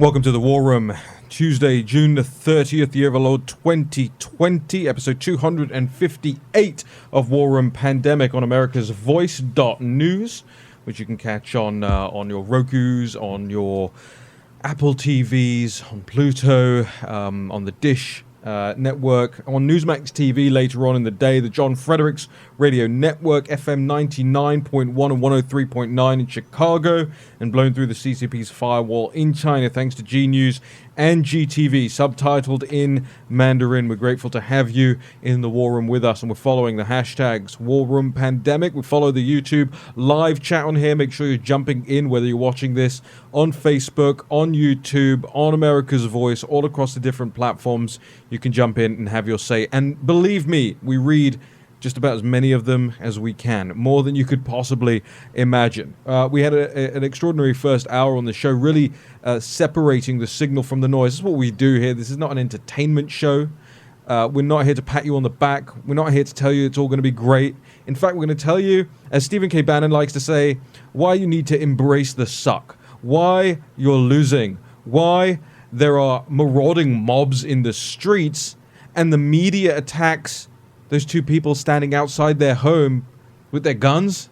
Welcome to the War Room, Tuesday, June the 30th, year of our Lord 2020, episode 258 of War Room Pandemic on America's Voice.news, which you can catch on your Rokus, on your Apple TVs, on Pluto, on the Dish network, on Newsmax TV later on in the day, the John Fredericks Radio Network, FM 99.1 and 103.9 in Chicago, and blown through the CCP's firewall in China thanks to G News and GTV, subtitled in Mandarin. We're grateful to have you in the War Room with us, and we're following the hashtags War Room Pandemic. We follow the YouTube live chat on here. Make sure you're jumping in, whether you're watching this on Facebook, on YouTube, on America's Voice, all across the different platforms. You can jump in and have your say. And believe me, we read just about as many of them as we can, more than you could possibly imagine. We had an extraordinary first hour on the show, really separating the signal from the noise. This is what we do here. This is not an entertainment show. We're not here to pat you on the back. We're not here to tell you it's all going to be great. In fact, we're going to tell you, as Stephen K. Bannon likes to say, why you need to embrace the suck, why you're losing, why there are marauding mobs in the streets, and the media attacks those two people standing outside their home with their guns,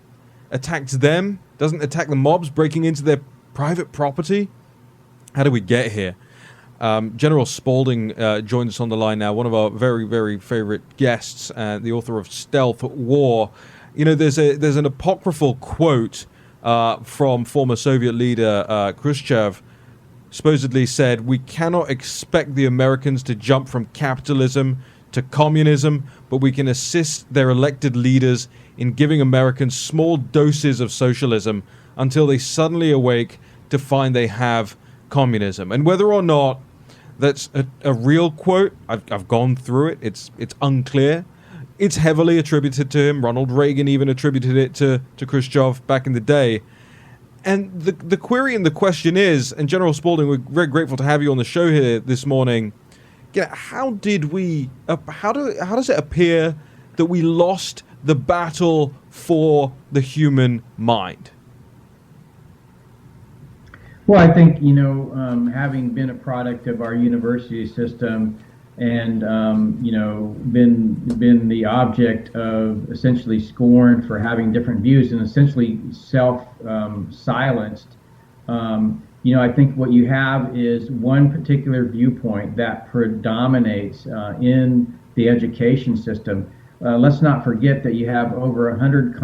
attacks them, doesn't attack the mobs breaking into their private property. How did we get here? General Spalding joins us on the line now, one of our very, very favorite guests, the author of Stealth War. You know, there's an apocryphal quote from former Soviet leader Khrushchev, supposedly said, "We cannot expect the Americans to jump from capitalism to communism, but we can assist their elected leaders in giving Americans small doses of socialism until they suddenly awake to find they have communism." And whether or not that's a real quote, I've gone through it, it's unclear. It's heavily attributed to him. Ronald Reagan even attributed it to Khrushchev back in the day. And the query and the question is, and General Spalding, we're very grateful to have you on the show here this morning. Yeah, how does it appear that we lost the battle for the human mind? Well, I think, having been a product of our university system and, been the object of essentially scorn for having different views and essentially self-silenced, I think what you have is one particular viewpoint that predominates in the education system. Let's not forget that you have over 100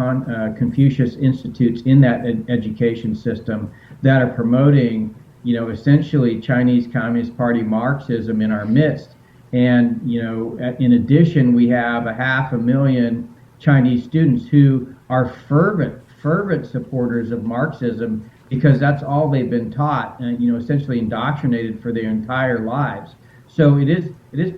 Confucius institutes in that education system that are promoting, essentially Chinese Communist Party Marxism in our midst. And, in addition, we have 500,000 Chinese students who are fervent supporters of Marxism, because that's all they've been taught, essentially indoctrinated for their entire lives. So it is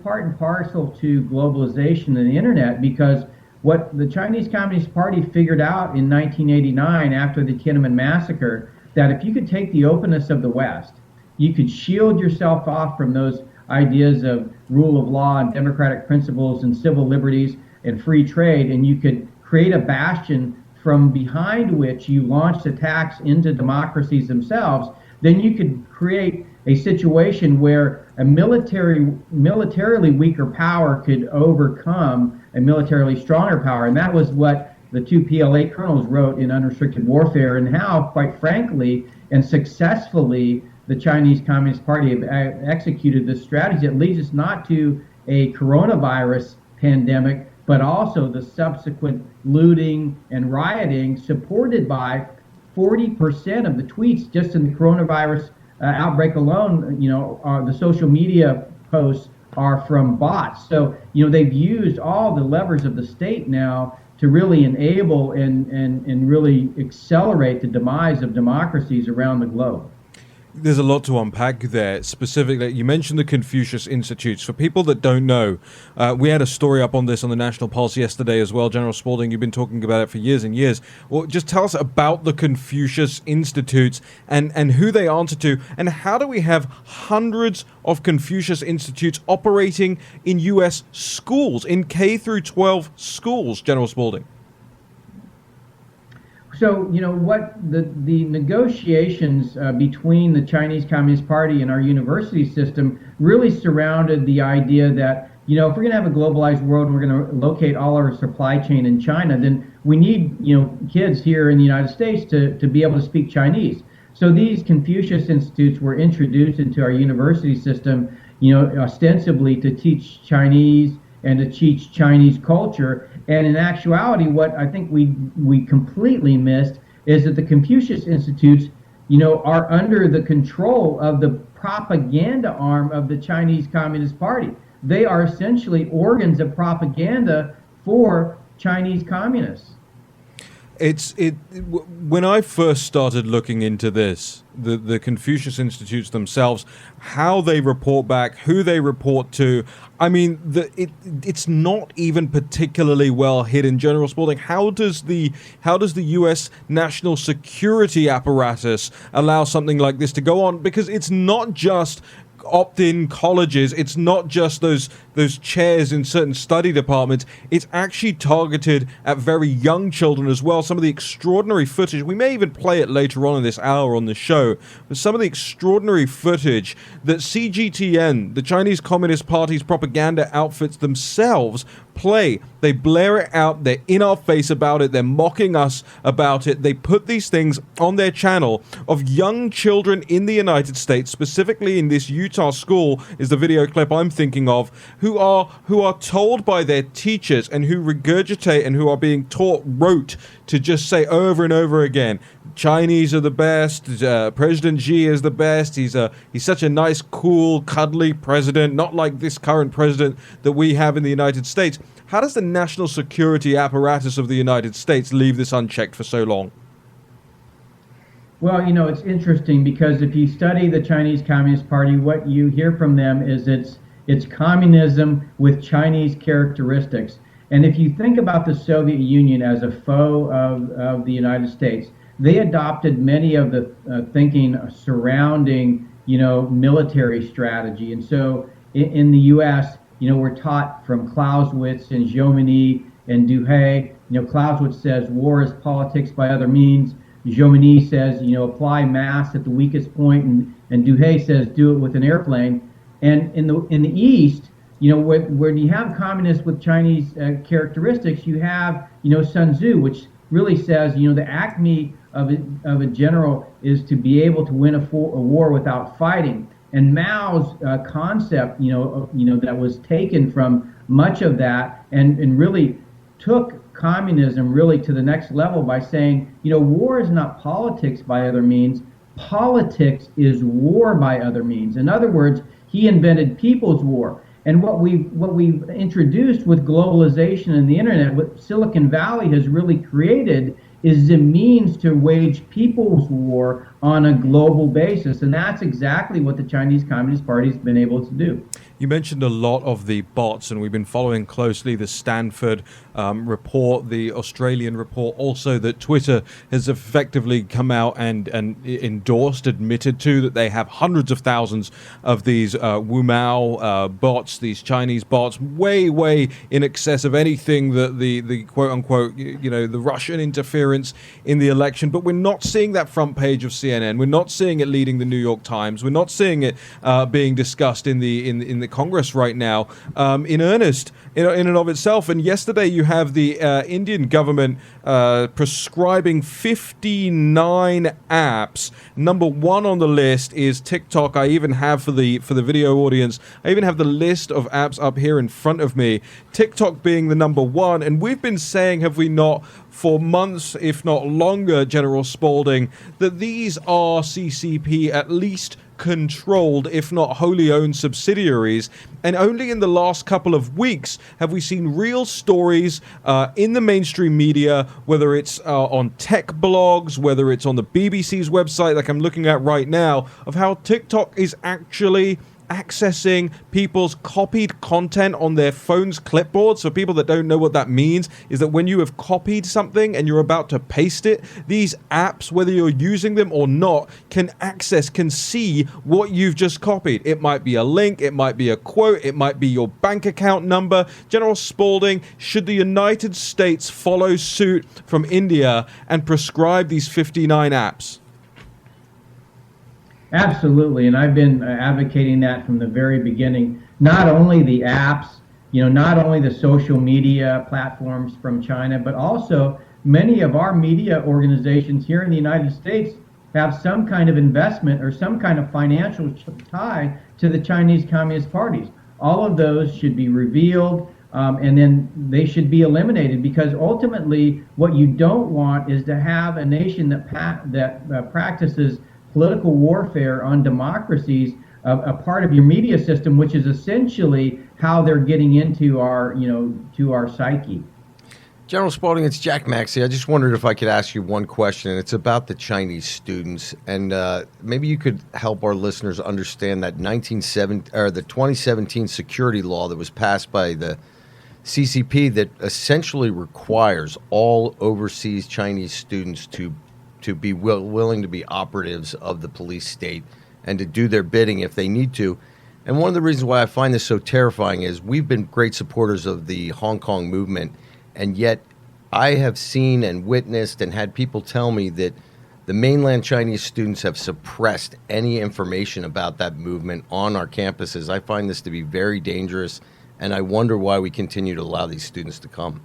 part and parcel to globalization and the internet, because what the Chinese Communist Party figured out in 1989 after the Tiananmen massacre, that if you could take the openness of the West, you could shield yourself off from those ideas of rule of law and democratic principles and civil liberties and free trade, and you could create a bastion from behind which you launched attacks into democracies themselves, then you could create a situation where a militarily weaker power could overcome a militarily stronger power. And that was what the two PLA colonels wrote in Unrestricted Warfare, and how, quite frankly and successfully, the Chinese Communist Party have executed this strategy that leads us not to a coronavirus pandemic, but also the subsequent looting and rioting, supported by 40% of the tweets just in the coronavirus outbreak alone. The social media posts are from bots. So, they've used all the levers of the state now to really enable and really accelerate the demise of democracies around the globe. There's a lot to unpack there. Specifically, you mentioned the Confucius Institutes. For people that don't know, we had a story up on this on the National Pulse yesterday as well. General Spalding, you've been talking about it for years and years. Well, just tell us about the Confucius Institutes and who they answer to, and how do we have hundreds of Confucius Institutes operating in U.S. schools, in K through 12 schools, General Spalding? So, what the negotiations between the Chinese Communist Party and our university system really surrounded the idea that, if we're going to have a globalized world and we're going to locate all our supply chain in China, then we need, kids here in the United States to be able to speak Chinese. So these Confucius Institutes were introduced into our university system, ostensibly to teach Chinese and to teach Chinese culture. And in actuality, what I think we completely missed is that the Confucius Institutes, are under the control of the propaganda arm of the Chinese Communist Party. They are essentially organs of propaganda for Chinese communists. When I first started looking into this, the Confucius Institutes themselves, how they report back, who they report to, I mean, it's not even particularly well hidden. General Spalding, how does the U.S. national security apparatus allow something like this to go on? Because it's not just opt-in colleges, it's not just those chairs in certain study departments, it's actually targeted at very young children as well. Some of the extraordinary footage, we may even play it later on in this hour on the show, but some of the extraordinary footage that CGTN, the Chinese Communist Party's propaganda outfits themselves, play. They blare it out, they're in our face about it, they're mocking us about it. They put these things on their channel of young children in the United States, specifically in this Utah school is the video clip I'm thinking of, who are told by their teachers and who regurgitate and who are being taught rote to just say over and over again, Chinese are the best, President Xi is the best, he's such a nice, cool, cuddly president, not like this current president that we have in the United States. How does the national security apparatus of the United States leave this unchecked for so long? Well, it's interesting because if you study the Chinese Communist Party, what you hear from them is it's communism with Chinese characteristics. And if you think about the Soviet Union as a foe of the United States, they adopted many of the thinking surrounding, military strategy. And so in the U.S., we're taught from Clausewitz and Jomini and Duhay. Clausewitz says war is politics by other means. Jomini says, apply mass at the weakest point, and Duhay says do it with an airplane. And in the East, where you have communists with Chinese characteristics, you have, Sun Tzu, which really says, the acme of a general is to be able to win a war without fighting. And Mao's concept, that was taken from much of that and really took communism really to the next level by saying, war is not politics by other means. Politics is war by other means. In other words, he invented people's war. And what we've introduced with globalization and the internet, what Silicon Valley has really created is the means to wage people's war on a global basis. And that's exactly what the Chinese Communist Party has been able to do. You mentioned a lot of the bots, and we've been following closely the Stanford report, the Australian report, also that Twitter has effectively come out and endorsed, admitted to, that they have hundreds of thousands of these Wumao bots, these Chinese bots, way in excess of anything that the quote-unquote, the Russian interference in the election. But we're not seeing that front page of CNN. We're not seeing it leading the New York Times. We're not seeing it being discussed in the Congress right now in earnest in and of itself. And yesterday you have the Indian government prescribing 59 apps. Number one on the list is TikTok. I even have for the video audience, I even have the list of apps up here in front of me. TikTok being the number one, and we've been saying, have we not, for months, if not longer, General Spalding, that these are CCP at least controlled, if not wholly owned subsidiaries. And only in the last couple of weeks have we seen real stories in the mainstream media, whether it's on tech blogs, whether it's on the BBC's website, like I'm looking at right now, of how TikTok is actually accessing people's copied content on their phone's clipboards. For people that don't know what that means, is that when you have copied something and you're about to paste it, these apps, whether you're using them or not, can see what you've just copied. It might be a link, it might be a quote, it might be your bank account number. General Spalding, should the United States follow suit from India and prescribe these 59 apps? Absolutely, and I've been advocating that from the very beginning. Not only the apps, not only the social media platforms from China, but also many of our media organizations here in the United States have some kind of investment or some kind of financial tie to the Chinese Communist parties. All of those should be revealed, and then they should be eliminated, because ultimately what you don't want is to have a nation that practices political warfare on democracies, a part of your media system, which is essentially how they're getting into our, to our psyche. General Spalding, it's Jack Maxey. I just wondered if I could ask you one question. It's about the Chinese students, and maybe you could help our listeners understand that the 2017 security law that was passed by the CCP that essentially requires all overseas Chinese students to be willing to be operatives of the police state and to do their bidding if they need to. And one of the reasons why I find this so terrifying is we've been great supporters of the Hong Kong movement, and yet I have seen and witnessed and had people tell me that the mainland Chinese students have suppressed any information about that movement on our campuses. I find this to be very dangerous, and I wonder why we continue to allow these students to come.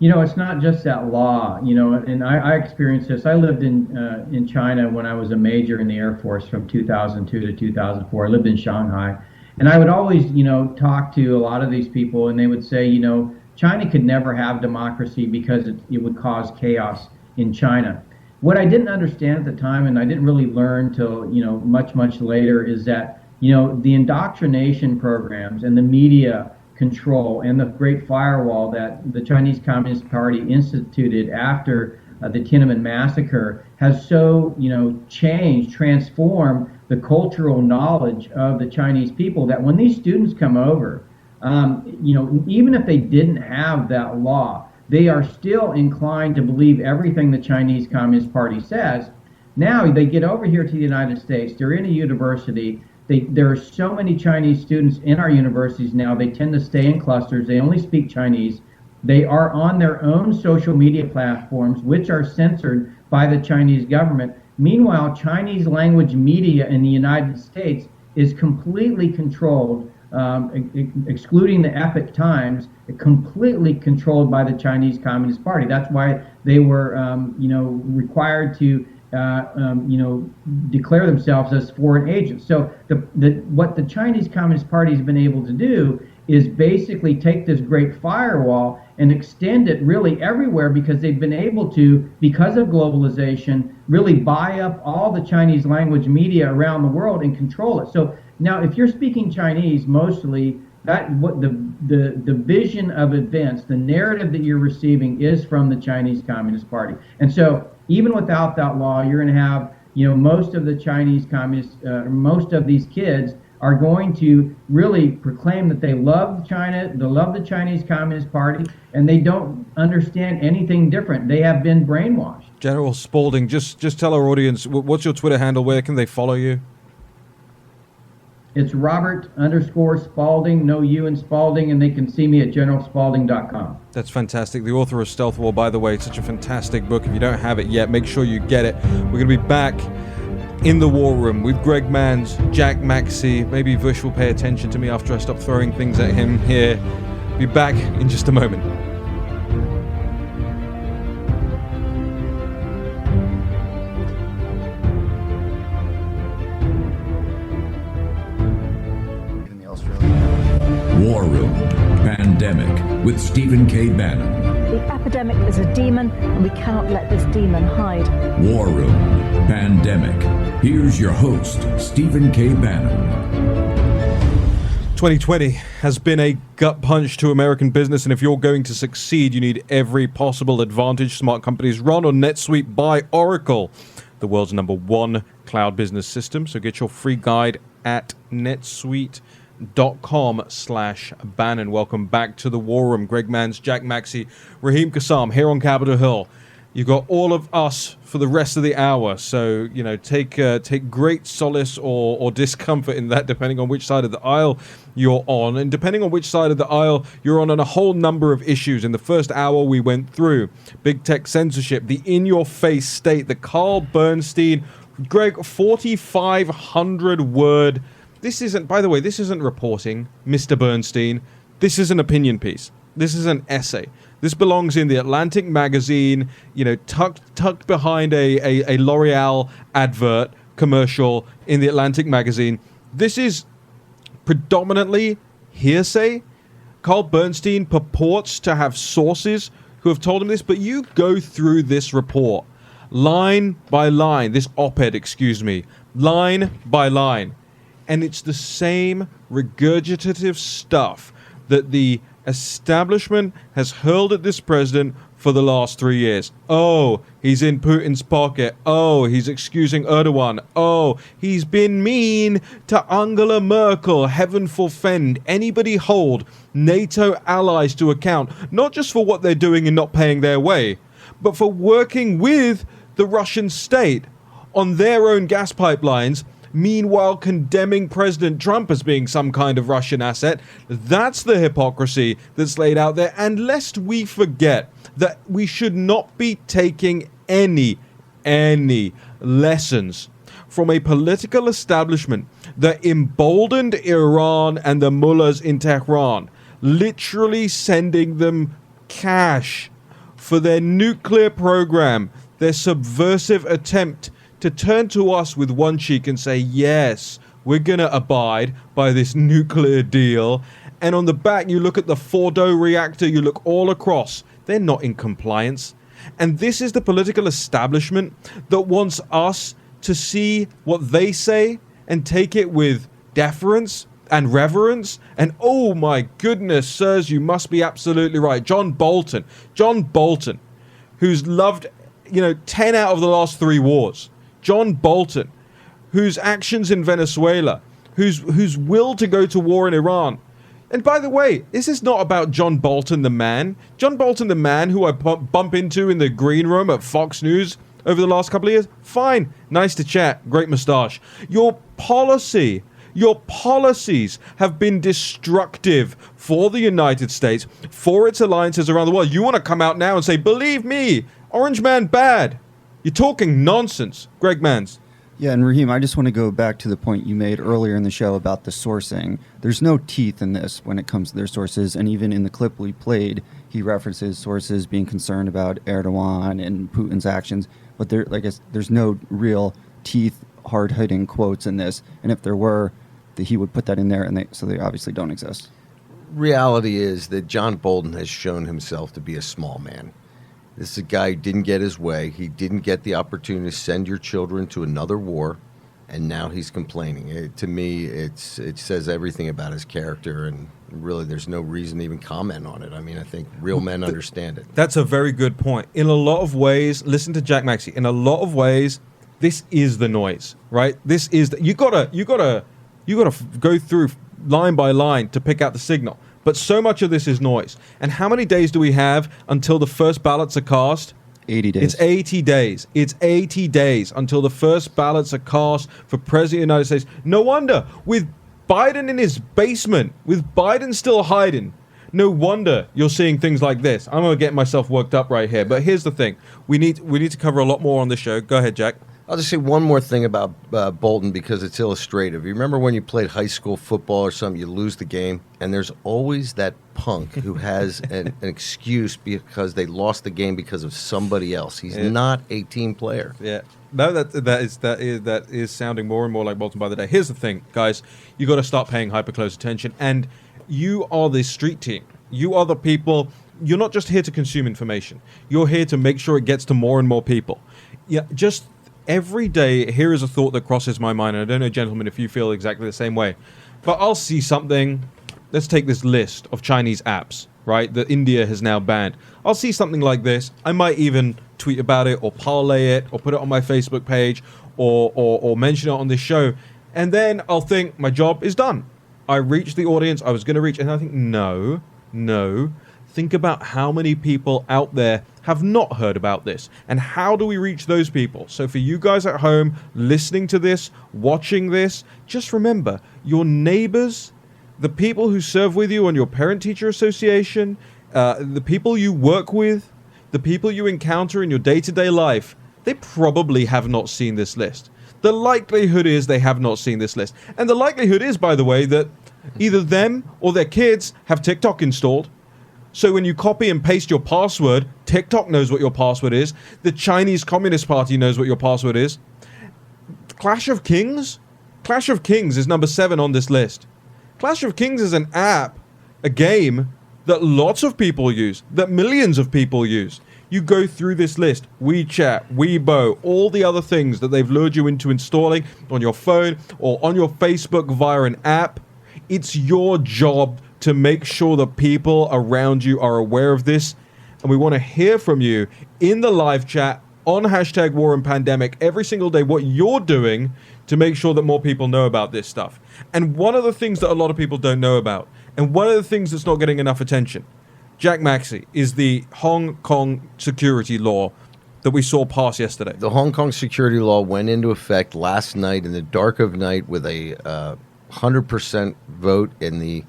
It's not just that law, and I experienced this. I lived in China when I was a major in the Air Force from 2002 to 2004. I lived in Shanghai. And I would always, talk to a lot of these people, and they would say, China could never have democracy because it would cause chaos in China. What I didn't understand at the time, and I didn't really learn till, much, much later, is that, the indoctrination programs and the media control and the Great Firewall that the Chinese Communist Party instituted after the Tiananmen massacre has so, transformed the cultural knowledge of the Chinese people that when these students come over, even if they didn't have that law, they are still inclined to believe everything the Chinese Communist Party says. Now they get over here to the United States, they're in a university, there are so many Chinese students in our universities now, they tend to stay in clusters, they only speak Chinese, they are on their own social media platforms, which are censored by the Chinese government. Meanwhile, Chinese language media in the United States is completely controlled, excluding the Epoch Times, completely controlled by the Chinese Communist Party. That's why they were, required to, declare themselves as foreign agents. So what the Chinese Communist Party has been able to do is basically take this Great Firewall and extend it really everywhere, because they've been able to, because of globalization, really buy up all the Chinese language media around the world and control it. So now if you're speaking Chinese, mostly what the vision of events, the narrative that you're receiving is from the Chinese Communist Party. And so even without that law, you're going to have, most of the Chinese communists, most of these kids are going to really proclaim that they love China, they love the Chinese Communist Party, and they don't understand anything different. They have been brainwashed. General Spalding, just tell our audience, what's your Twitter handle? Where can they follow you? It's Robert_Spalding, no U in Spalding, and they can see me at generalspalding.com. That's fantastic. The author of Stealth War, by the way, it's such a fantastic book. If you don't have it yet, make sure you get it. We're going to be back in the war room with Greg Manns, Jack Maxey. Maybe Vush will pay attention to me after I stop throwing things at him here. Be back in just a moment. War Room Pandemic with Stephen K. Bannon. The epidemic is a demon, and we cannot let this demon hide. War Room Pandemic. Here's your host, Stephen K. Bannon. 2020 has been a gut punch to American business, and if you're going to succeed, you need every possible advantage. Smart companies run on NetSuite by Oracle, the world's #1 cloud business system. So get your free guide at netsuite.com/Bannon. Welcome back to the War Room. Greg Manns, Jack Maxey, Raheem Kassam here on Capitol Hill. You got all of us for the rest of the hour, so take great solace or discomfort in that, depending on which side of the aisle you're on, and depending on which side of the aisle you're on a whole number of issues. In the first hour, we went through big tech censorship, the in-your-face state, the Carl Bernstein, Greg, 4,500 word. This isn't, by the way, this isn't reporting, Mr. Bernstein. This is an opinion piece. This is an essay. This belongs in the Atlantic magazine, tucked behind a L'Oreal advert commercial in the Atlantic magazine. This is predominantly hearsay. Carl Bernstein purports to have sources who have told him this, but you go through this report, line by line, this op-ed, line by line, and it's the same regurgitative stuff that the establishment has hurled at this president for the last 3 years. Oh, he's in Putin's pocket. Oh, he's excusing Erdogan. Oh, he's been mean to Angela Merkel. Heaven forfend. Anybody hold NATO allies to account, not just for what they're doing and not paying their way, but for working with the Russian state on their own gas pipelines, meanwhile condemning President Trump as being some kind of Russian asset. That's the hypocrisy that's laid out there. And lest we forget that we should not be taking any lessons from a political establishment that emboldened Iran and the mullahs in Tehran, literally sending them cash for their nuclear program, their subversive attempt to turn to us with one cheek and say, yes, we're going to abide by this nuclear deal. And on the back, you look at the Fordo reactor, you look all across. They're not in compliance. And this is the political establishment that wants us to see what they say and take it with deference and reverence. And oh my goodness, sirs, you must be absolutely right. John Bolton, who's loved, 10 out of the last 3 wars. John Bolton, whose actions in Venezuela, whose will to go to war in Iran. And by the way, this is not about John Bolton the man. John Bolton the man who I bump into in the green room at Fox News over the last couple of years. Fine, nice to chat, great mustache. Your policies have been destructive for the United States, for its alliances around the world. You want to come out now and say, believe me, Orange Man bad. You're talking nonsense. Greg Manns. Yeah, and Raheem, I just want to go back to the point you made earlier in the show about the sourcing. There's no teeth in this when it comes to their sources, and even in the clip we played, he references sources being concerned about Erdogan and Putin's actions, but there's no real teeth, hard-hitting quotes in this, and if there were, he would put that in there, and so they obviously don't exist. Reality is that John Bolton has shown himself to be a small man. This is a guy who didn't get his way. He didn't get the opportunity to send your children to another war, and now he's complaining. To me, it says everything about his character, and really there's no reason to even comment on it. I mean, I think real men understand it. That's a very good point. In a lot of ways, listen to Jack Maxey, in a lot of ways, this is the noise, right? This is you gotta go through line by line to pick out the signal. But so much of this is noise. And how many days do we have until the first ballots are cast? 80 days. It's 80 days. It's 80 days until the first ballots are cast for President of the United States. No wonder, with Biden in his basement, with Biden still hiding, no wonder you're seeing things like this. I'm going to get myself worked up right here. But here's the thing. We need to cover a lot more on the show. Go ahead, Jack. I'll just say one more thing about Bolton because it's illustrative. You remember when you played high school football or something, you lose the game, and there's always that punk who has an excuse because they lost the game because of somebody else. He's not a team player. Yeah. No, that is sounding more and more like Bolton by the day. Here's the thing, guys. You got to start paying hyper close attention, and you are the street team. You are the people. You're not just here to consume information. You're here to make sure it gets to more and more people. Yeah, just every day, here is a thought that crosses my mind, and I don't know, gentlemen, if you feel exactly the same way, but I'll see something. Let's take this list of Chinese apps, right, that India has now banned. I'll see something like this. I might even tweet about it or parlay it or put it on my Facebook page or mention it on this show, and then I'll think my job is done. I reached the audience I was going to reach, and I think, no. Think about how many people out there have not heard about this, and how do we reach those people? So for you guys at home, listening to this, watching this, just remember, your neighbors, the people who serve with you on your parent-teacher association, the people you work with, the people you encounter in your day-to-day life, they probably have not seen this list. The likelihood is they have not seen this list. And the likelihood is, by the way, that either them or their kids have TikTok installed. So when you copy and paste your password, TikTok knows what your password is. The Chinese Communist Party knows what your password is. Clash of Kings? Clash of Kings is number 7 on this list. Clash of Kings is an app, a game, that lots of people use, that millions of people use. You go through this list, WeChat, Weibo, all the other things that they've lured you into installing on your phone or on your Facebook via an app. It's your job to make sure that people around you are aware of this. And we want to hear from you in the live chat on #WarRoomPandemic every single day, what you're doing to make sure that more people know about this stuff. And one of the things that a lot of people don't know about, and one of the things that's not getting enough attention, Jack Maxey, is the Hong Kong security law that we saw pass yesterday. The Hong Kong security law went into effect last night in the dark of night with a 100% vote in the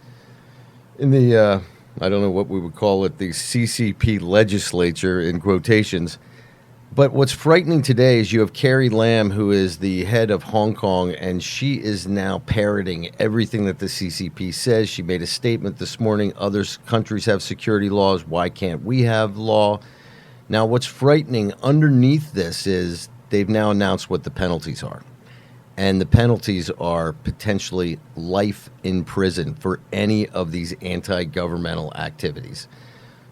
I don't know what we would call it, the CCP legislature in quotations. But what's frightening today is you have Carrie Lam, who is the head of Hong Kong, and she is now parroting everything that the CCP says. She made a statement this morning. Other countries have security laws. Why can't we have law? Now, what's frightening underneath this is they've now announced what the penalties are. And the penalties are potentially life in prison for any of these anti-governmental activities.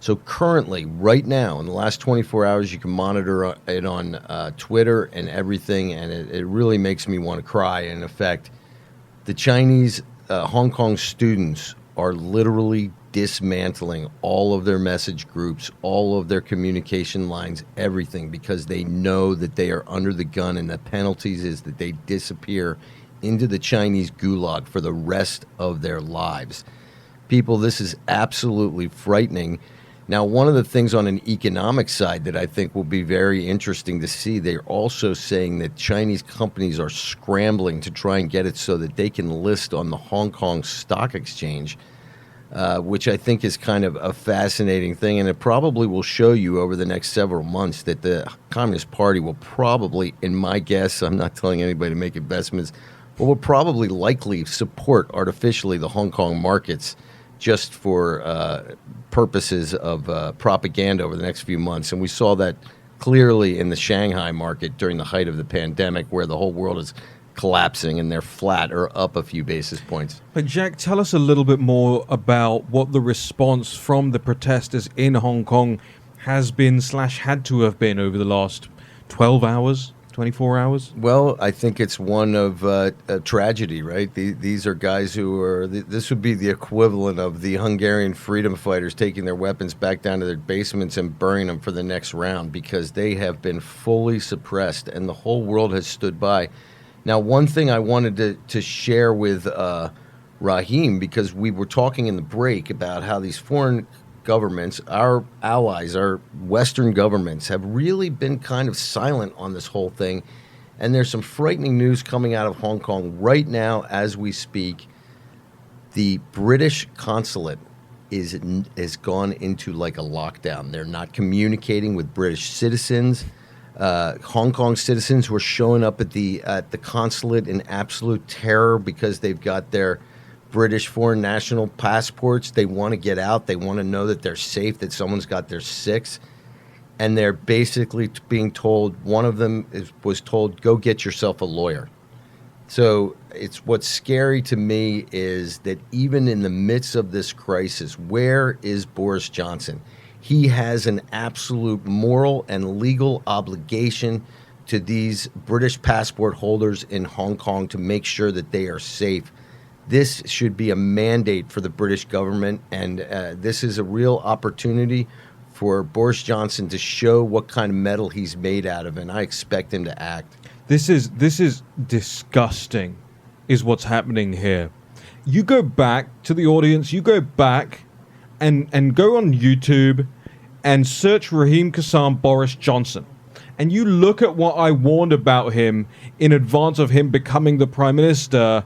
So currently, right now, in the last 24 hours, you can monitor it on Twitter and everything, and it really makes me want to cry. In effect, the Chinese Hong Kong students are literally dismantling all of their message groups, all of their communication lines, everything, because they know that they are under the gun, and the penalties is that they disappear into the Chinese gulag for the rest of their lives. People, this is absolutely frightening. Now, one of the things on an economic side that I think will be very interesting to see, they're also saying that Chinese companies are scrambling to try and get it so that they can list on the Hong Kong Stock Exchange, which I think is kind of a fascinating thing. And it probably will show you over the next several months that the Communist Party will probably, in my guess, I'm not telling anybody to make investments, but will probably likely support artificially the Hong Kong markets just for purposes of propaganda over the next few months. And we saw that clearly in the Shanghai market during the height of the pandemic, where the whole world is collapsing and they're flat or up a few basis points. But Jack, tell us a little bit more about what the response from the protesters in Hong Kong has been / had to have been over the last 12 hours, 24 hours? Well, I think it's one of a tragedy, right? These are guys who are, this would be the equivalent of the Hungarian freedom fighters taking their weapons back down to their basements and burning them for the next round, because they have been fully suppressed and the whole world has stood by. Now, one thing I wanted to share with Raheem, because we were talking in the break about how these foreign governments, our allies, our Western governments, have really been kind of silent on this whole thing. And there's some frightening news coming out of Hong Kong right now as we speak. The British consulate is gone into like a lockdown. They're not communicating with British citizens. Hong Kong citizens who are showing up at the consulate in absolute terror because they've got their British foreign national passports. They want to get out. They want to know that they're safe, that someone's got their six. And they're basically being told, one of them was told, go get yourself a lawyer. So what's scary to me is that even in the midst of this crisis, where is Boris Johnson? He has an absolute moral and legal obligation to these British passport holders in Hong Kong to make sure that they are safe. This should be a mandate for the British government, and this is a real opportunity for Boris Johnson to show what kind of metal he's made out of, and I expect him to act. This is disgusting, is what's happening here. You go back to the audience, you go back and go on YouTube and search Raheem Kassam Boris Johnson. And you look at what I warned about him in advance of him becoming the Prime Minister.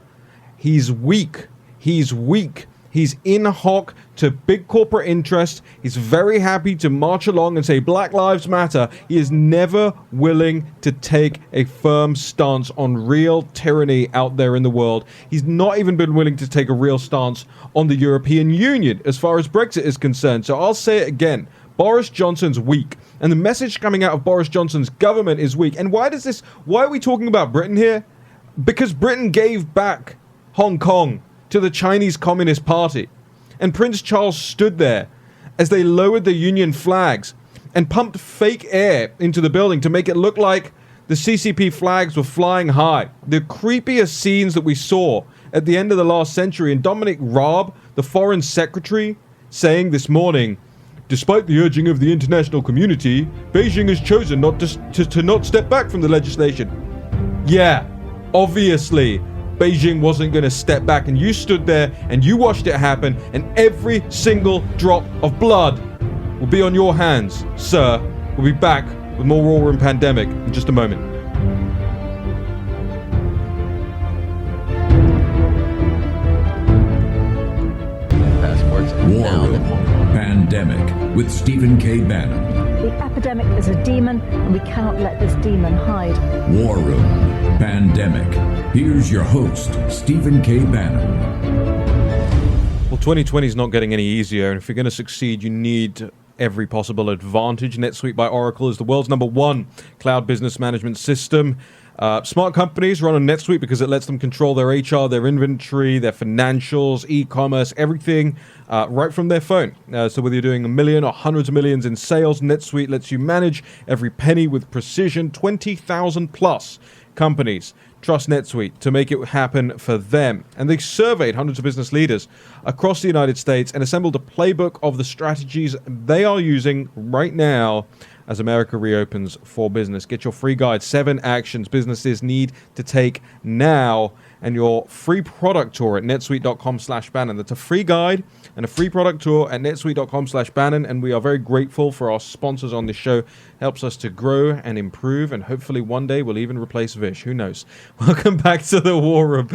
He's weak. He's weak. He's in hoc to big corporate interests. He's very happy to march along and say Black Lives Matter. He is never willing to take a firm stance on real tyranny out there in the world. He's not even been willing to take a real stance on the European Union as far as Brexit is concerned. So I'll say it again. Boris Johnson's weak. And the message coming out of Boris Johnson's government is weak. And why are we talking about Britain here? Because Britain gave back Hong Kong to the Chinese Communist Party. And Prince Charles stood there as they lowered the Union flags and pumped fake air into the building to make it look like the CCP flags were flying high. The creepiest scenes that we saw at the end of the last century, and Dominic Raab, the Foreign Secretary, saying this morning, despite the urging of the international community, Beijing has chosen not to not step back from the legislation. Yeah, obviously, Beijing wasn't going to step back, and you stood there and you watched it happen, and every single drop of blood will be on your hands, sir. We'll be back with more War Room Pandemic in just a moment. Passports War Room Pandemic with Stephen K. Bannon. The epidemic is a demon, and we cannot let this demon hide. War Room Pandemic. Here's your host, Stephen K. Bannon. Well, 2020 is not getting any easier, and if you're going to succeed, you need every possible advantage. NetSuite by Oracle is the world's #1 cloud business management system. Smart companies run on NetSuite because it lets them control their HR, their inventory, their financials, e-commerce, everything right from their phone. So whether you're doing $1 million or hundreds of millions in sales, NetSuite lets you manage every penny with precision. 20,000 plus companies trust NetSuite to make it happen for them. And they surveyed hundreds of business leaders across the United States and assembled a playbook of the strategies they are using right now as America reopens for business. Get your free guide, 7 actions businesses need to take now, and your free product tour at netsuite.com/Bannon. That's a free guide and a free product tour at netsuite.com/Bannon. And we are very grateful for our sponsors on this show. Helps us to grow and improve, and hopefully one day we'll even replace Vish. Who knows? Welcome back to the War Room.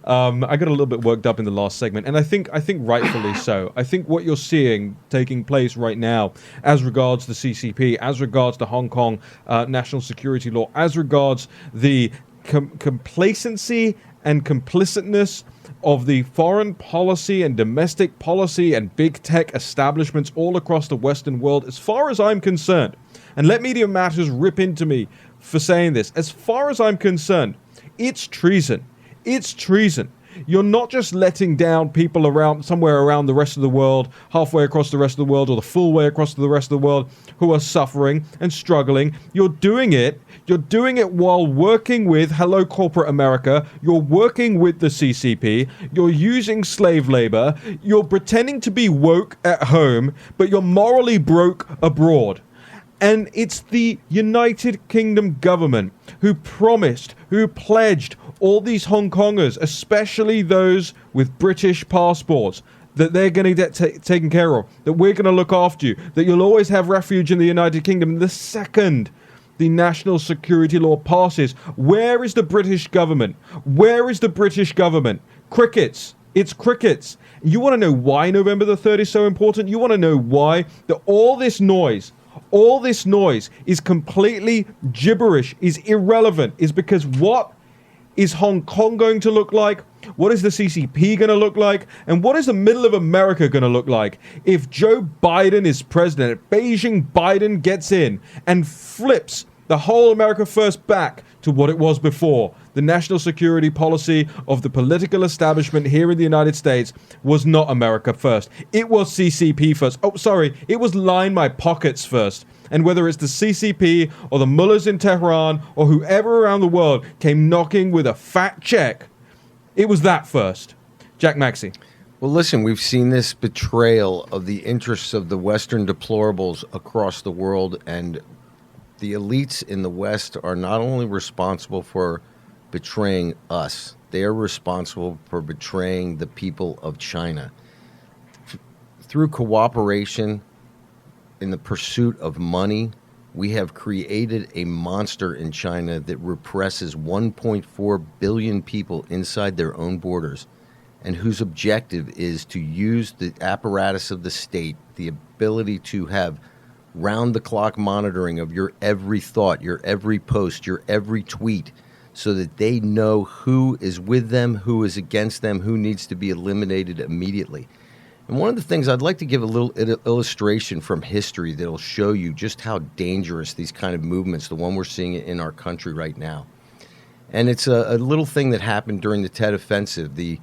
I got a little bit worked up in the last segment, and I think rightfully so. I think what you're seeing taking place right now, as regards the CCP, as regards the Hong Kong national security law, as regards the complacency and complicitness of the foreign policy and domestic policy and big tech establishments all across the Western world, as far as I'm concerned, and let Media Matters rip into me for saying this, as far as I'm concerned, it's treason. It's treason. You're not just letting down people around somewhere around the rest of the world, halfway across the rest of the world, or the full way across the rest of the world, who are suffering and struggling. You're doing it while working with Hello Corporate America. You're working with the CCP. You're using slave labor. You're pretending to be woke at home, but you're morally broke abroad. And it's the United Kingdom government who promised, who pledged all these Hong Kongers, especially those with British passports, that they're going to get taken care of, that we're going to look after you, that you'll always have refuge in the United Kingdom. The second the national security law passes, where is the British government? Where is the British government? Crickets. It's crickets. You want to know why November the 3rd is so important? You want to know why all this noise is completely gibberish, is irrelevant, is because what is Hong Kong going to look like? What is the CCP going to look like? And what is the middle of America going to look like if Joe Biden is president? If Beijing Biden gets in and flips the whole America First back to what it was before. The national security policy of the political establishment here in the United States was not America First. It was CCP first. Oh, sorry. It was line my pockets first. And whether it's the CCP or the mullahs in Tehran or whoever around the world came knocking with a fat check, it was that first. Jack Maxey. Well, listen, we've seen this betrayal of the interests of the Western deplorables across the world, and the elites in the West are not only responsible for betraying us, they are responsible for betraying the people of China. Through cooperation in the pursuit of money, we have created a monster in China that represses 1.4 billion people inside their own borders, and whose objective is to use the apparatus of the state, the ability to have round-the-clock monitoring of your every thought, your every post, your every tweet, so that they know who is with them, who is against them, who needs to be eliminated immediately. And one of the things, I'd like to give a little illustration from history that'll show you just how dangerous these kind of movements, the one we're seeing in our country right now. And it's a little thing that happened during the Tet Offensive. The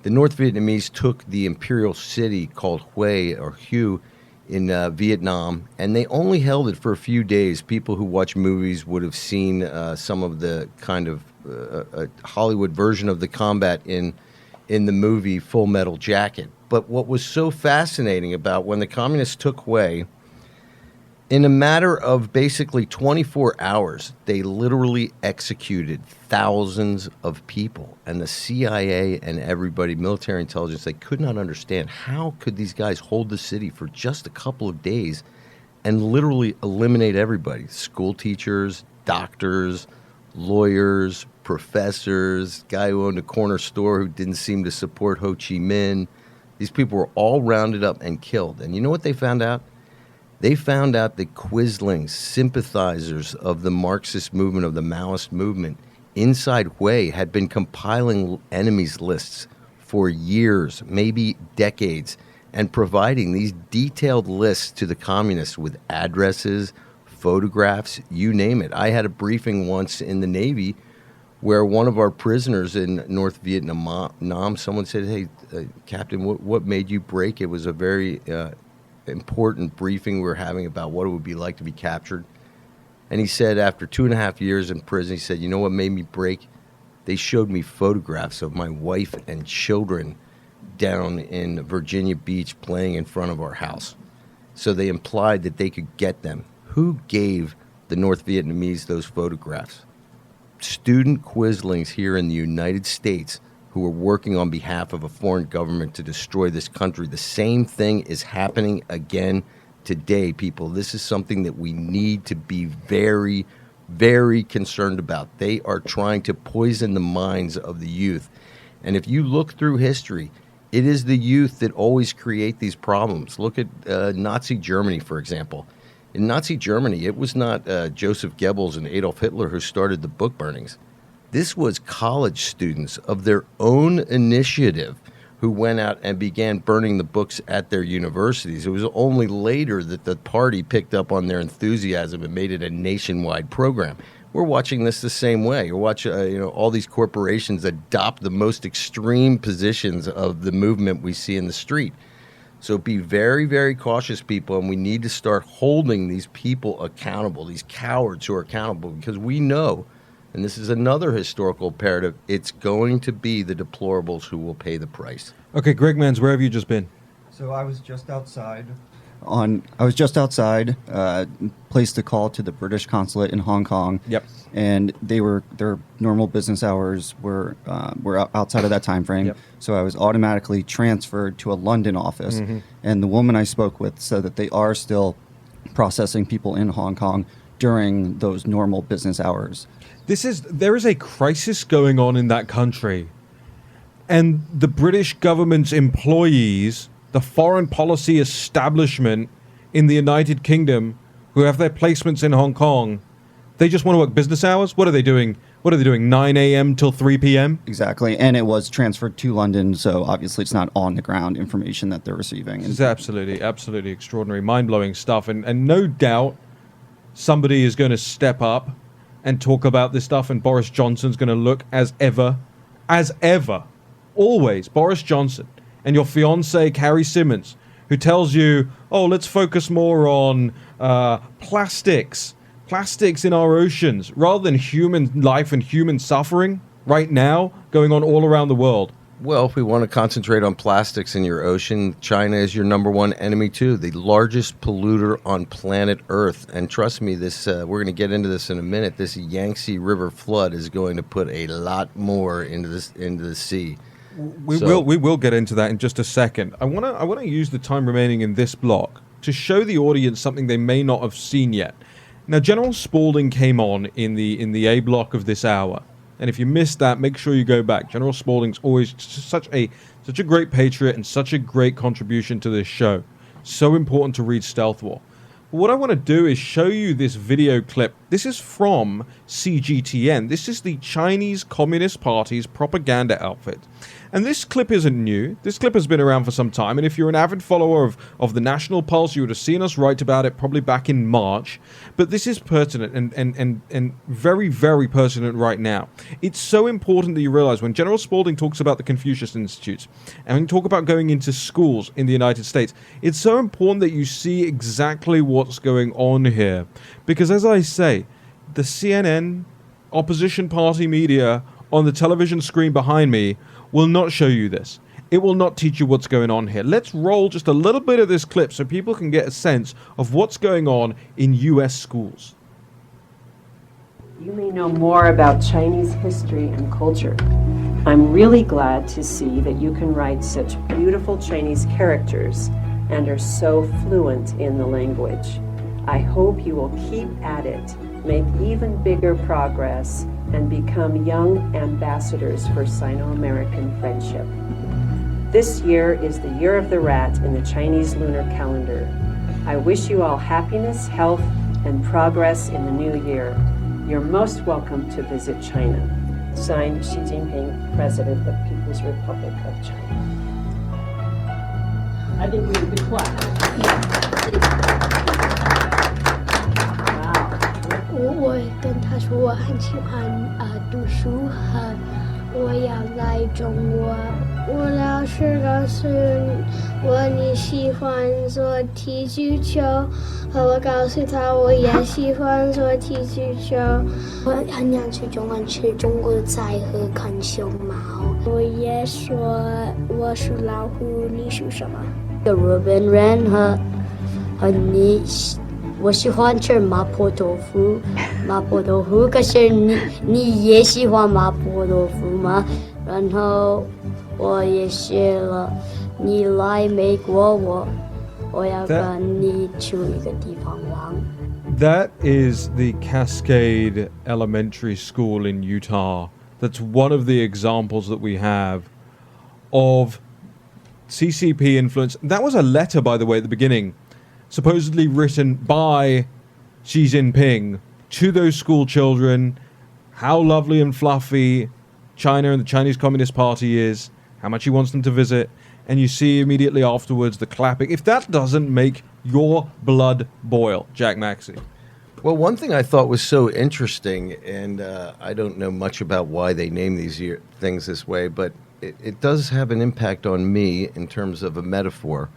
North Vietnamese took the imperial city called Hue or Hue in Vietnam, and they only held it for a few days. People who watch movies would have seen some of the kind of a Hollywood version of the combat in the movie Full Metal Jacket. But what was so fascinating about when the communists took Hue, in a matter of basically 24 hours, they literally executed thousands of people. And the CIA and everybody, military intelligence, they could not understand how could these guys hold the city for just a couple of days and literally eliminate everybody. School teachers, doctors, lawyers, professors, guy who owned a corner store who didn't seem to support Ho Chi Minh. These people were all rounded up and killed. And you know what they found out? They found out that Quislings, sympathizers of the Marxist movement, of the Maoist movement, inside Hue had been compiling enemies lists for years, maybe decades, and providing these detailed lists to the communists with addresses, photographs, you name it. I had a briefing once in the Navy where one of our prisoners in North Vietnam, someone said, hey, Captain, what made you break? It was a very important briefing we were having about what it would be like to be captured. And he said after 2.5 years in prison, he said, you know what made me break? They showed me photographs of my wife and children down in Virginia Beach playing in front of our house. So they implied that they could get them. Who gave the North Vietnamese those photographs? Student Quislings here in the United States who are working on behalf of a foreign government to destroy this country. The same thing is happening again today, people. This is something that we need to be very, very concerned about. They are trying to poison the minds of the youth. And if you look through history, it is the youth that always create these problems. Look at Nazi Germany, for example. In Nazi Germany, it was not Joseph Goebbels and Adolf Hitler who started the book burnings. This was college students of their own initiative who went out and began burning the books at their universities. It was only later that the party picked up on their enthusiasm and made it a nationwide program. We're watching this the same way. You watch, all these corporations adopt the most extreme positions of the movement we see in the street. So be very, very cautious, people, and we need to start holding these people accountable, these cowards who are accountable, because we know, and this is another historical imperative, it's going to be the deplorables who will pay the price. Okay, Greg Mans, where have you just been? So I was just outside. Placed a call to the British consulate in Hong Kong. Yep. And their normal business hours were outside of that time frame. Yep. So I was automatically transferred to a London office. Mm-hmm. And the woman I spoke with said that they are still processing people in Hong Kong during those normal business hours. There is a crisis going on in that country. And the British government's employees, the foreign policy establishment in the United Kingdom, who have their placements in Hong Kong, they just want to work business hours? What are they doing? 9 a.m. till 3 p.m.? Exactly. And it was transferred to London, so obviously it's not on-the-ground information that they're receiving. This is absolutely extraordinary, mind-blowing stuff. And no doubt somebody is going to step up and talk about this stuff, and Boris Johnson's going to look as ever, always, Boris Johnson and your fiancée, Carrie Simmons, who tells you, oh, let's focus more on plastics in our oceans, rather than human life and human suffering right now going on all around the world. Well, if we want to concentrate on plastics in your ocean, China is your number one enemy too, the largest polluter on planet Earth. And trust me, this we're going to get into this in a minute. This Yangtze River flood is going to put a lot more into the sea. We will get into that in just a second. I want to use the time remaining in this block to show the audience something they may not have seen yet. Now, General Spalding came on in the A block of this hour. And if you missed that, make sure you go back. General Spalding's always such a great patriot and such a great contribution to this show. So important to read Stealth War. But what I want to do is show you this video clip. This is from CGTN. This is the Chinese Communist Party's propaganda outfit. And this clip isn't new. This clip has been around for some time. And if you're an avid follower of the National Pulse, you would have seen us write about it probably back in March. But this is pertinent and very, very pertinent right now. It's so important that you realize when General Spalding talks about the Confucius Institutes and when you talk about going into schools in the United States, it's so important that you see exactly what's going on here. Because as I say, the CNN opposition party media on the television screen behind me will not show you this. It will not teach you what's going on here. Let's roll just a little bit of this clip so people can get a sense of what's going on in U.S. schools. You may know more about Chinese history and culture. I'm really glad to see that you can write such beautiful Chinese characters and are so fluent in the language. I hope you will keep at it, make even bigger progress, and become young ambassadors for Sino-American friendship. This year is the Year of the Rat in the Chinese lunar calendar. I wish you all happiness, health, and progress in the new year. You're most welcome to visit China. Signed, Xi Jinping, President of People's Republic of China. I think we would be quiet. 我跟他说我很喜欢读书和我要来中国。我老师告诉我你喜欢做踢足球，和我告诉他我也喜欢做踢足球。我很想去中国吃中国菜和看熊猫。我也说我属老虎，你属什么？日本人和你。我喜欢吃麻婆豆腐，可是你也喜欢麻婆豆腐吗？然后我也写了，你来美国，我要跟你去一个地方玩。That is the Cascade Elementary School in Utah. That's one of the examples that we have of CCP influence. That was a letter, by the way, at the beginning, supposedly written by Xi Jinping to those school children, how lovely and fluffy China and the Chinese Communist Party is, how much he wants them to visit, and you see immediately afterwards the clapping. If that doesn't make your blood boil, Jack Maxey. Well, one thing I thought was so interesting, and I don't know much about why they name these things this way, but it does have an impact on me in terms of a metaphor.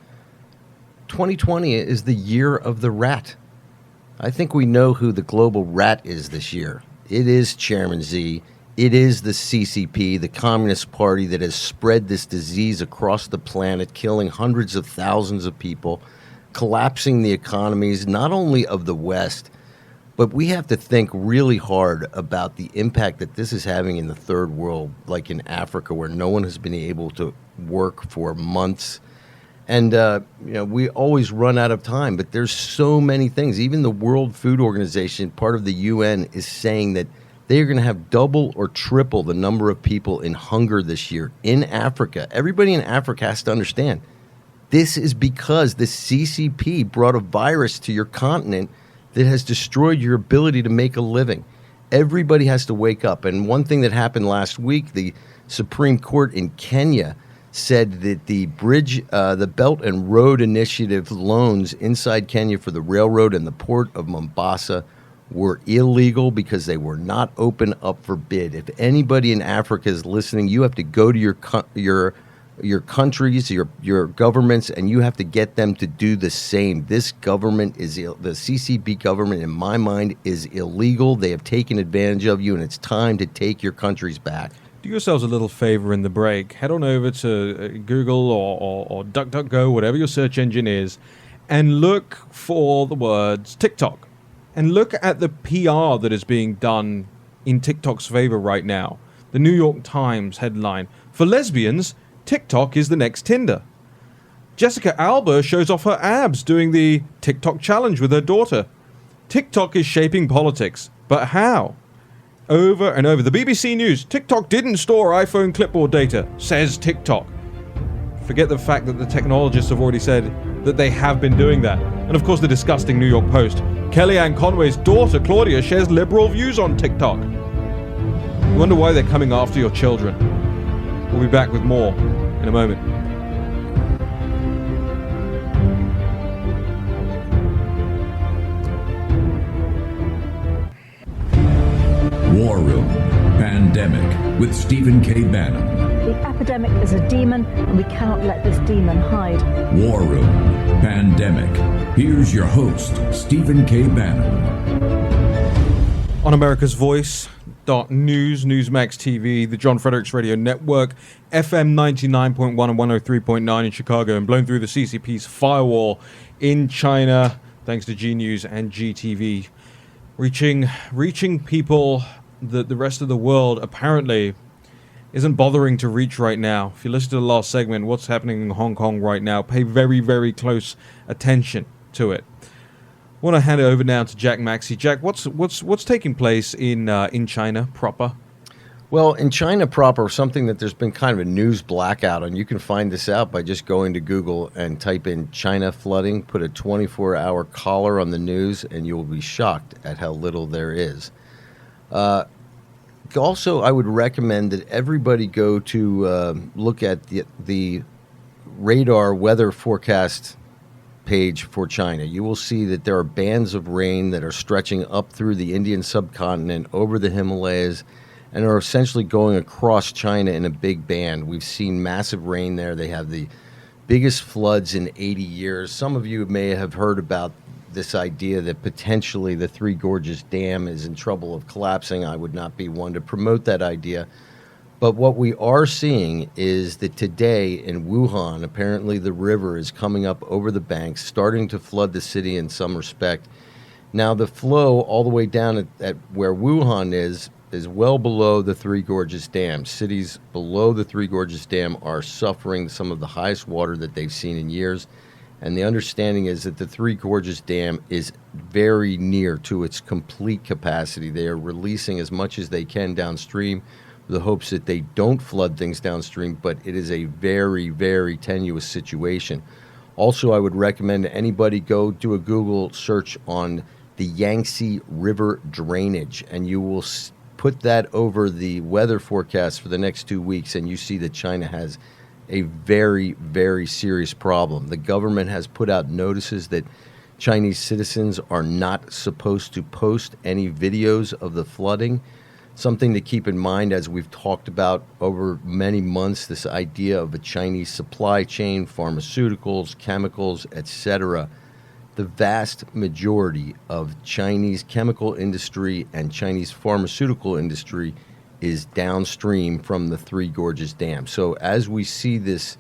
2020 is the year of the rat. I think we know who the global rat is this year. It is Chairman Xi. It is the CCP, the Communist Party that has spread this disease across the planet, killing hundreds of thousands of people, collapsing the economies, not only of the West, but we have to think really hard about the impact that this is having in the third world, like in Africa, where no one has been able to work for months. And, we always run out of time, but there's so many things. Even the World Food Organization, part of the UN, is saying that they are going to have double or triple the number of people in hunger this year in Africa. Everybody in Africa has to understand this is because the CCP brought a virus to your continent that has destroyed your ability to make a living. Everybody has to wake up. And one thing that happened last week, the Supreme Court in Kenya said that the Belt and Road Initiative loans inside Kenya for the railroad and the port of Mombasa were illegal because they were not open up for bid. If anybody in Africa is listening, you have to go to your countries, your governments, and you have to get them to do the same. This government the CCP government, in my mind, is illegal. They have taken advantage of you, and it's time to take your countries back. do yourselves a little favor in the break. Head on over to Google or DuckDuckGo, whatever your search engine is, and look for the words TikTok. And look at the PR that is being done in TikTok's favor right now. The New York Times headline, "For lesbians, TikTok is the next Tinder." Jessica Alba shows off her abs doing the TikTok challenge with her daughter. TikTok is shaping politics, but how? Over and over. The BBC News, TikTok didn't store iPhone clipboard data, says TikTok. Forget the fact that the technologists have already said that they have been doing that. And of course the disgusting New York Post. Kellyanne Conway's daughter, Claudia, shares liberal views on TikTok. You wonder why they're coming after your children. We'll be back with more in a moment. War Room Pandemic with Stephen K. Bannon. The epidemic is a demon, and we cannot let this demon hide. War Room Pandemic. Here's your host, Stephen K. Bannon. On America's Voice, News, Newsmax TV, the John Fredericks Radio Network, FM 99.1 and 103.9 in Chicago, and blown through the CCP's firewall in China, thanks to G News and GTV. Reaching people that the rest of the world apparently isn't bothering to reach right now. If you listen to the last segment, what's happening in Hong Kong right now, pay very, very close attention to it. I want to hand it over now to Jack Maxey. Jack, what's taking place in China proper? Well, in China proper, something that there's been kind of a news blackout, and you can find this out by just going to Google and type in China flooding, put a 24-hour collar on the news, and you will be shocked at how little there is. Also, I would recommend that everybody go to look at the radar weather forecast page for China. You will see that there are bands of rain that are stretching up through the Indian subcontinent, over the Himalayas, and are essentially going across China in a big band. We've seen massive rain there. They have the biggest floods in 80 years. Some of you may have heard about this idea that potentially the Three Gorges Dam is in trouble of collapsing. I would not be one to promote that idea. But what we are seeing is that today in Wuhan, apparently the river is coming up over the banks, starting to flood the city in some respect. Now the flow all the way down at where Wuhan is well below the Three Gorges Dam. Cities below the Three Gorges Dam are suffering some of the highest water that they've seen in years. And the understanding is that the Three Gorges Dam is very near to its complete capacity. They are releasing as much as they can downstream with the hopes that they don't flood things downstream, but it is a very, very tenuous situation. Also, I would recommend anybody go do a Google search on the Yangtze River drainage, and you will put that over the weather forecast for the next 2 weeks, and you see that China has a very, very serious problem. The government has put out notices that Chinese citizens are not supposed to post any videos of the flooding. Something to keep in mind, as we've talked about over many months, this idea of a Chinese supply chain, pharmaceuticals, chemicals, etc. The vast majority of Chinese chemical industry and Chinese pharmaceutical industry is downstream from the Three Gorges Dam. So as we see this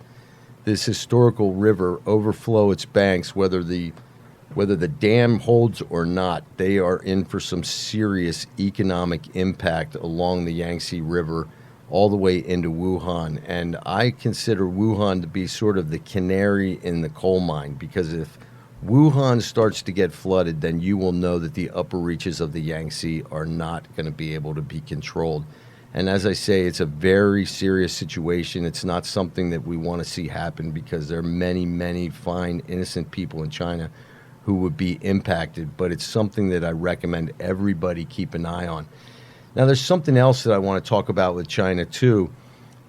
historical river overflow its banks, whether the dam holds or not, they are in for some serious economic impact along the Yangtze River all the way into Wuhan. And I consider Wuhan to be sort of the canary in the coal mine, because if Wuhan starts to get flooded, then you will know that the upper reaches of the Yangtze are not going to be able to be controlled. And as I say, it's a very serious situation. It's not something that we want to see happen, because there are many, many fine, innocent people in China who would be impacted. But it's something that I recommend everybody keep an eye on. Now, there's something else that I want to talk about with China, too.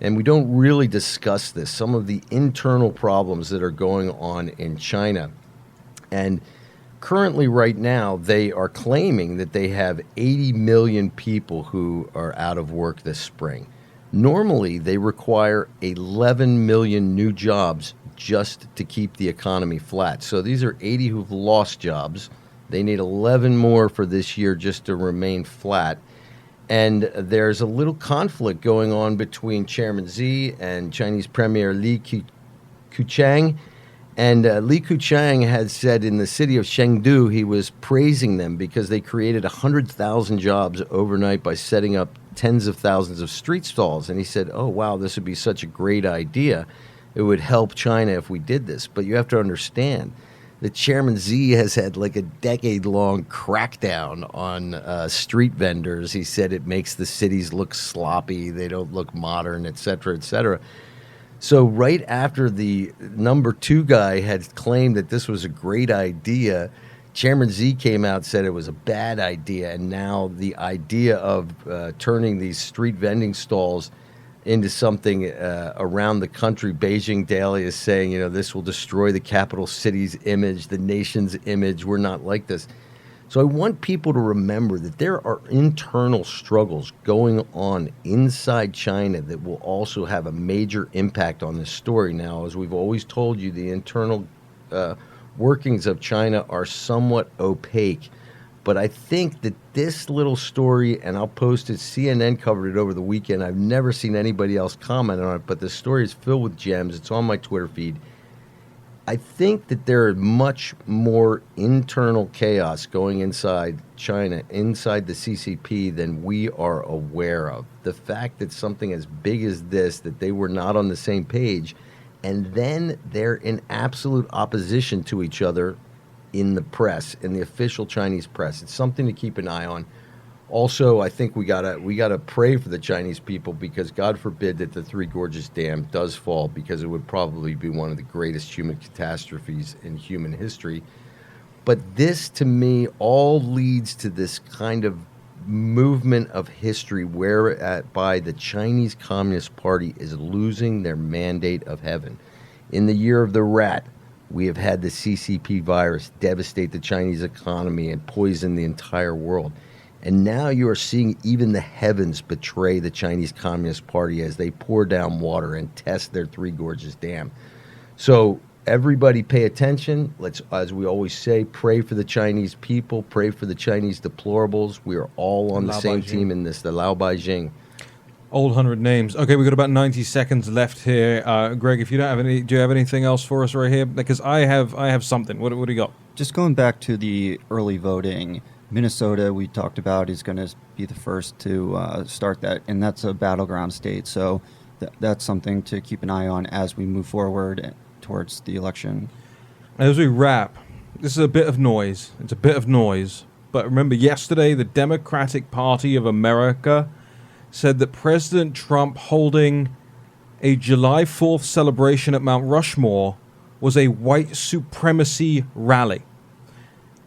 And we don't really discuss this, some of the internal problems that are going on in China. And currently, right now, they are claiming that they have 80 million people who are out of work this spring. Normally, they require 11 million new jobs just to keep the economy flat. So these are 80 who've lost jobs. They need 11 more for this year just to remain flat. And there's a little conflict going on between Chairman Xi and Chinese Premier Li Keqiang. And Li Keqiang had said in the city of Chengdu, he was praising them because they created 100,000 jobs overnight by setting up tens of thousands of street stalls. And he said, oh, wow, this would be such a great idea. It would help China if we did this. But you have to understand that Chairman Xi has had like a decade-long crackdown on street vendors. He said it makes the cities look sloppy, they don't look modern, et cetera, et cetera. So right after the number 2 guy had claimed that this was a great idea, Chairman Xi came out and said it was a bad idea, and now the idea of turning these street vending stalls into something around the country, Beijing Daily is saying, this will destroy the capital city's image, the nation's image. We're not like this. So I want people to remember that there are internal struggles going on inside China that will also have a major impact on this story. Now, as we've always told you, the internal workings of China are somewhat opaque. But I think that this little story, and I'll post it, CNN covered it over the weekend. I've never seen anybody else comment on it, but the story is filled with gems. It's on my Twitter feed. I think that there is much more internal chaos going inside China, inside the CCP, than we are aware of. The fact that something as big as this, that they were not on the same page, and then they're in absolute opposition to each other in the press, in the official Chinese press. It's something to keep an eye on. Also, I think we gotta pray for the Chinese people, because God forbid that the Three Gorges Dam does fall, because it would probably be one of the greatest human catastrophes in human history. But this, to me, all leads to this kind of movement of history whereby the Chinese Communist Party is losing their mandate of heaven. In the year of the rat, we have had the CCP virus devastate the Chinese economy and poison the entire world. And now you are seeing even the heavens betray the Chinese Communist Party as they pour down water and test their Three Gorges Dam. So everybody pay attention. Let's, as we always say, pray for the Chinese people, pray for the Chinese deplorables. We are all on the same team in this, the Lao Beijing. Old 100 names. Okay, we've got about 90 seconds left here. Greg, if you don't have any, do you have anything else for us right here? Because I have something. What do you got? Just going back to the early voting, Minnesota, we talked about, is going to be the first to start that, and that's a battleground state. So that's something to keep an eye on as we move forward towards the election. As we wrap, this is a bit of noise. It's a bit of noise. But remember, yesterday, the Democratic Party of America said that President Trump holding a July 4th celebration at Mount Rushmore was a white supremacy rally.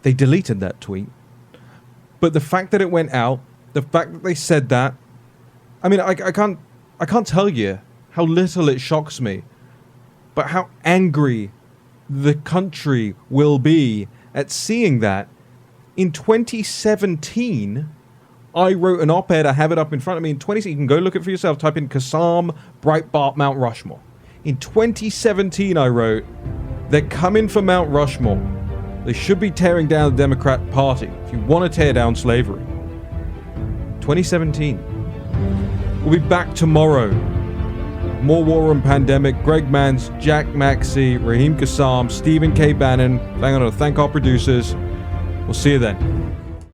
They deleted that tweet. But the fact that it went out, the fact that they said that, I mean, I can't tell you how little it shocks me, but how angry the country will be at seeing that. In 2017, I wrote an op-ed, I have it up in front of me, in 20, you can go look it for yourself, type in Kassam, Breitbart, Mount Rushmore. In 2017, I wrote, they're coming for Mount Rushmore. They should be tearing down the Democrat Party if you want to tear down slavery. 2017. We'll be back tomorrow. More War Room Pandemic. Greg Mans, Jack Maxey, Raheem Kassam, Stephen K. Bannon. I want to thank our producers. We'll see you then.